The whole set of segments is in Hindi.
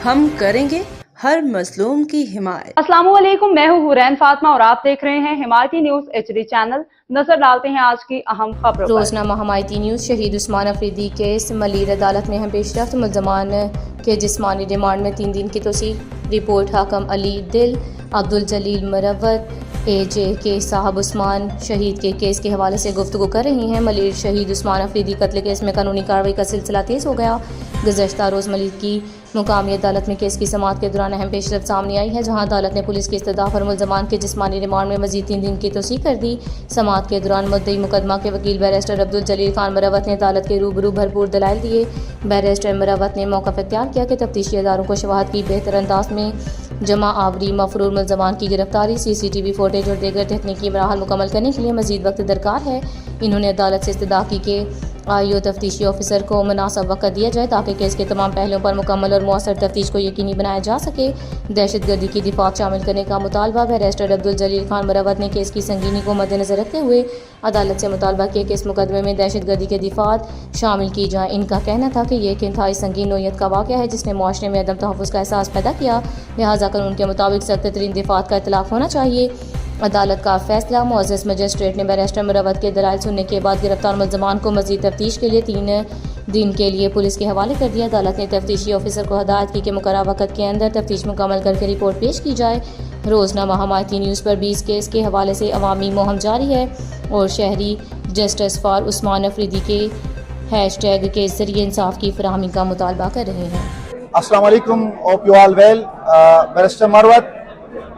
हम करेंगे हर मजलूम की हिमायत। अस्सलाम वालेकुम, मैं हूँ हुरैन फातिमा और आप देख रहे हैं हिमायती न्यूज HD चैनल। नजर डालते हैं आज की अहम खबरों पर। रोजनामा हिमायती न्यूज। शहीद उस्मान अफरीदी केस मलीर अदालत में हम पेशरफ्त। मुल्ज़मान के जिस्मानी रिमांड में 3 दिन की तोसी। रिपोर्ट हाकम अली दिल, अब्दुल जलील मरवत AJK साहब उस्मान शहीद के केस के हवाले से गुफ्तगू कर रही हैं। मलीर शहीद उस्मान अफरीदी कत्ल केस में कानूनी कार्रवाई का सिलसिला तेज़ हो गया। गुज़श्ता रोज़ मलीर की मुकामी अदालत में केस की समाअत के दौरान अहम पेशरफ्त सामने आई है, जहां अदालत ने पुलिस की इस्तदा पर मुल्ज़मान के जिस्मानी रिमांड में मजीद 3 दिन की तोसी कर दी। समाअत के दौरान मुद्दई मुकदमा के वकील बैरिस्टर अब्दुल जलील खान मरवत ने अदालत के रूबरू भरपूर दलाइल दिए। बैरिस्टर मरवत ने मौक़िफ़ इख्तियार किया कि तफ्तीशी इदारों को शवाहद की बेहतर अंदाज में जमा आवरी, मफरूर मुल्ज़मान की गिरफ्तारी, CCTV फुटेज और दीगर तकनीकी मराहल मुकम्मल करने के लिए मजीद वक्त दरकार है। इन्होंने अदालत से इस्तदा की कि IO तफ्तीशी ऑफिसर को मुनासिब वक्त दिया जाए ताकि केस के तमाम पहलुओं पर मुकम्मल और मौसर तफ्तीश को यकीनी बनाया जा सके। दहशतगर्दी की दिफात शामिल करने का मुतालबा। बैरिस्टर अब्दुल जलील खान मरवत ने केस की संगीनी को मद्देनजर रखते हुए अदालत से मुतालबा किया कि इस मुकदमे में दहशतगर्दी की दिफात शामिल की जाए। इनका कहना था कि यह एक इंतहाई संगीन नोयत का वाक़या है जिसने मुआशरे में अदम तहफ़्फ़ुज़ का एहसास पैदा किया, लिहाजा कानून के मुताबिक सख्त तरीन दिफात का इतलाक़ होना चाहिए। अदालत का फैसला। मुअज़्ज़ज़ मजिस्ट्रेट ने बैरिस्टर मरवत के दलाइल सुनने के बाद गिरफ्तार मुल्ज़मान को मज़ीद तफ्तीश के लिए 3 दिन के लिए पुलिस के हवाले कर दिया। अदालत ने तफ्तीशी ऑफिसर को हदायत की कि मुकर्रर वक़्त के अंदर तफ्तीश मुकम्मल करके रिपोर्ट पेश की जाए। रोज़नामा हिमायती न्यूज़ पर 20 केस के हवाले से अवामी मुहिम जारी है और शहरी जस्टिस फॉर उस्मान अफरीदी के हैशटैग के ज़रिए इंसाफ की फराहमी का मुतालबा कर रहे हैं। अस्सलाम वालेकुम, hope you all well. Barrister Marwat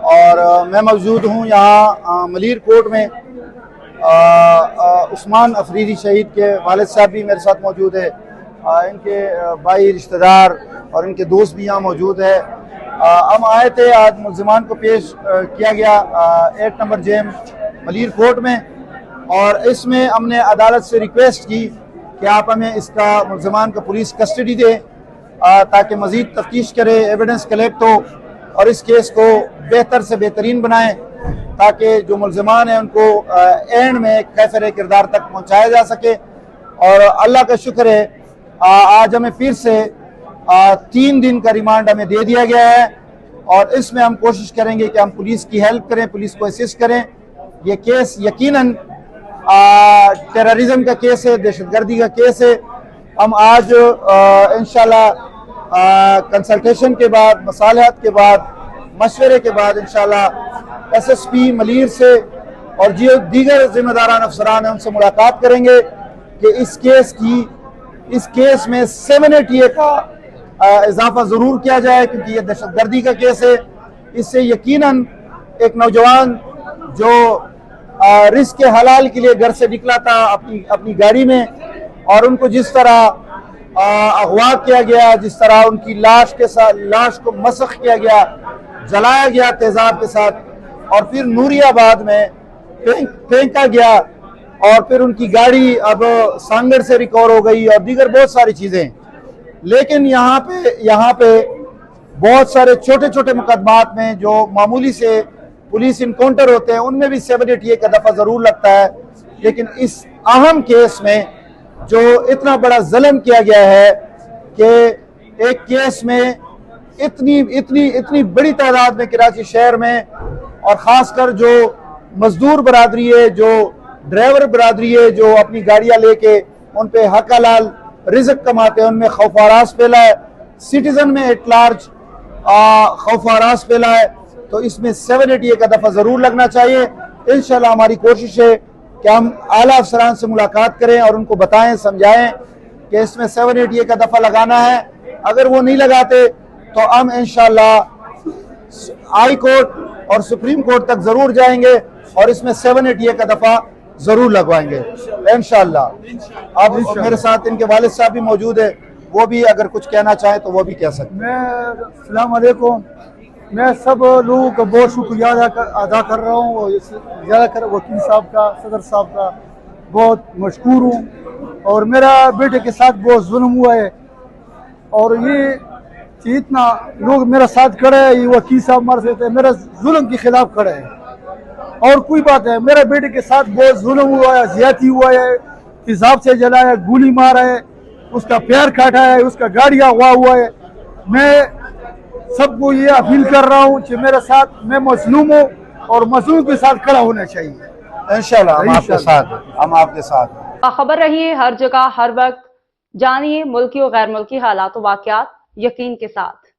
और मैं मौजूद हूँ यहाँ मलीर कोर्ट में। उस्मान अफरीदी शहीद के वालिद साहब भी मेरे साथ मौजूद है, इनके भाई रिश्तेदार और इनके दोस्त भी यहाँ मौजूद है। हम आए थे, आज मुल्ज़मान को पेश किया गया 8 नंबर जेम मलीर कोर्ट में, और इसमें हमने अदालत से रिक्वेस्ट की कि आप हमें इसका मुल्ज़मान का पुलिस कस्टडी दें ताकि मज़ीद तफ्तीश करे, एविडेंस कलेक्ट हो और इस केस को बेहतर से बेहतरीन बनाएं ताकि जो मुल्ज़मान हैं उनको एंड में कैफर किरदार तक पहुंचाया जा सके। और अल्लाह का शुक्र है, आज हमें फिर से 3 दिन का रिमांड हमें दे दिया गया है और इसमें हम कोशिश करेंगे कि हम पुलिस की हेल्प करें, पुलिस को असिस्ट करें। ये केस यकीनन टेररिज्म का केस है, दहशतगर्दी का केस है। हम आज इंशाल्लाह कंसल्टेशन के बाद, मसालहत के बाद, मशवरे के बाद इंशाल्लाह SSP मलीर से और जो दीगर जिम्मेदारान अफसरान हैं उनसे मुलाकात करेंगे कि इस केस में 780A का इजाफा ज़रूर किया जाए, क्योंकि ये दहशतगर्दी का केस है। इससे यकीनन एक नौजवान जो रिस्क के हलाल के लिए घर से निकला था अपनी गाड़ी में, और उनको जिस तरह अगवा किया गया, जिस तरह उनकी लाश को मसख किया गया, जलाया गया तेजाब के साथ, और फिर नूरियाबाद में फेंका गया, और फिर उनकी गाड़ी अब सांगड़ से रिकवर हो गई और दीगर बहुत सारी चीज़ें। लेकिन यहाँ पे बहुत सारे छोटे छोटे मुकदमात में जो मामूली से पुलिस इनकाउंटर होते हैं उनमें भी 780A का दफ़ा ज़रूर लगता है। लेकिन इस अहम केस में जो इतना बड़ा जुल्म किया गया है कि एक केस में इतनी बड़ी तादाद में कराची शहर में, और ख़ासकर जो मजदूर बरादरी है, जो ड्राइवर बरादरी है, जो अपनी गाड़ियां लेके उन पे हक हलाल रिज़्क़ कमाते हैं, उनमें खौफ आरास फैला है, सिटीज़न में एट लार्ज खौफ आरास फैला है। तो इसमें 780A का दफ़ा ज़रूर लगना चाहिए। इंशाल्लाह हमारी कोशिश है कि हम आला अफसरान से मुलाकात करें और उनको बताएं, समझाएं कि इसमें 780A का दफ़ा लगाना है। अगर वो नहीं लगाते तो हम इंशाल्लाह हाई कोर्ट और सुप्रीम कोर्ट तक ज़रूर जाएंगे और इसमें 780A का दफ़ा ज़रूर लगवाएंगे इंशाल्लाह। अब मेरे साथ इनके वालिद साहब भी मौजूद है, वो भी अगर कुछ कहना चाहें तो वो भी कह सकते हैं। अस्सलाम वालेकुम, मैं सब लोगों का बहुत शुक्रिया अदा कर रहा हूँ, ज़्यादातर वकील साहब का, सदर साहब का बहुत मशकूर हूँ। और मेरा बेटे के साथ बहुत जुल्म हुआ है और ये इतना लोग मेरा साथ खड़े हैं, ये वकील साहब मर सकते हैं, मेरा जुल्म के खिलाफ खड़े हैं। और कोई बात है, मेरे बेटे के साथ बहुत जुल्म हुआ है, ज्यादती हुआ है, तेजाब से जलाया, गोली मारा है, उसका पैर काटा है, उसका गाड़ी अगवा हुआ है। मैं सबको ये अपील कर रहा हूँ कि मेरे साथ, मैं मजलूम हूँ और मजलूम के साथ खड़ा होना चाहिए। इंशाल्लाह हम आपके साथ हैं, हम आपके साथ हैं। बाखबर रहिए हर जगह हर वक्त, जानिए मुल्की और गैर मुल्की हालात व वाक़यात यकीन के साथ।